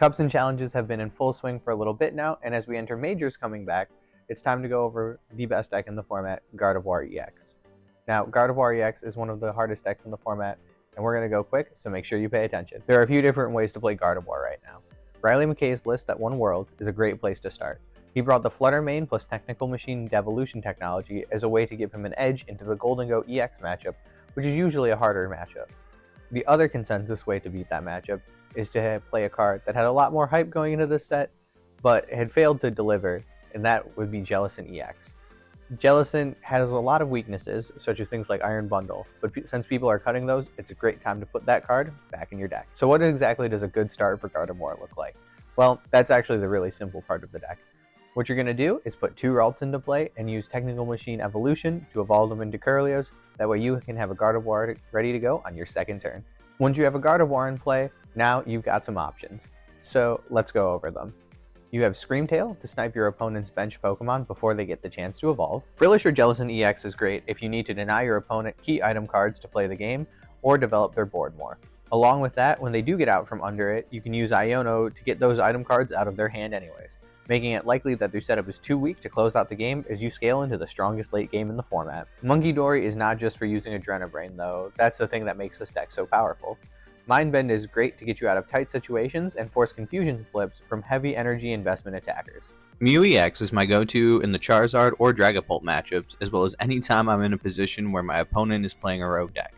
Cups and challenges have been in full swing for a little bit now, and as we enter majors coming back, it's time to go over the best deck in the format, Gardevior EX. Now, Gardevior EX is one of the hardest decks in the format, and we're going to go quick, so make sure you pay attention. There are a few different ways to play Gardevior right now. Riley McKay's list that won Worlds is a great place to start. He brought the Flutter main plus Technical Machine Devolution technology as a way to give him an edge into the Golden EX matchup, which is usually a harder matchup. The other consensus way to beat that matchup is to play a card that had a lot more hype going into this set, but had failed to deliver, and that would be Jellicent EX. Jellicent has a lot of weaknesses, such as things like Iron Bundle, but since people are cutting those, it's a great time to put that card back in your deck. So what exactly does a good start for Gardevior look like? Well, that's actually the really simple part of the deck. What you're going to do is put 2 Ralts into play and use Technical Machine Evolution to evolve them into Curlios. That way you can have a Gardevior ready to go on your second turn. Once you have a Gardevior in play, now you've got some options. So let's go over them. You have Screamtail to snipe your opponent's bench Pokemon before they get the chance to evolve. Frillish or Jellicent EX is great if you need to deny your opponent key item cards to play the game or develop their board more. Along with that, when they do get out from under it, you can use Iono to get those item cards out of their hand anyways, making it likely that their setup is too weak to close out the game as you scale into the strongest late game in the format. Monkey Dory is not just for using Adrenabrain though, that's the thing that makes this deck so powerful. Mindbend is great to get you out of tight situations and force confusion flips from heavy energy investment attackers. Mew EX is my go-to in the Charizard or Dragapult matchups, as well as anytime I'm in a position where my opponent is playing a rogue deck.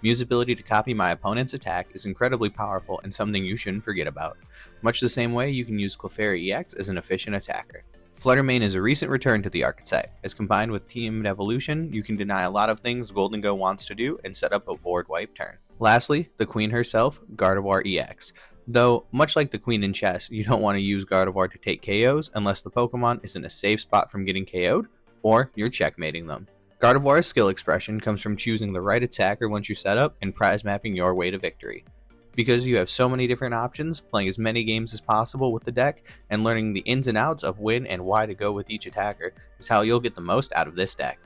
Mew's ability to copy my opponent's attack is incredibly powerful and something you shouldn't forget about. Much the same way you can use Clefairy EX as an efficient attacker. Fluttermane is a recent return to the archetype, as combined with Team Evolution, you can deny a lot of things Golden Go wants to do and set up a board wipe turn. Lastly, the Queen herself, Gardevior EX. Though, much like the Queen in chess, you don't want to use Gardevior to take KOs unless the Pokemon is in a safe spot from getting KO'd, or you're checkmating them. Gardevior's skill expression comes from choosing the right attacker once you set up and prize mapping your way to victory. Because you have so many different options, playing as many games as possible with the deck, and learning the ins and outs of when and why to go with each attacker is how you'll get the most out of this deck.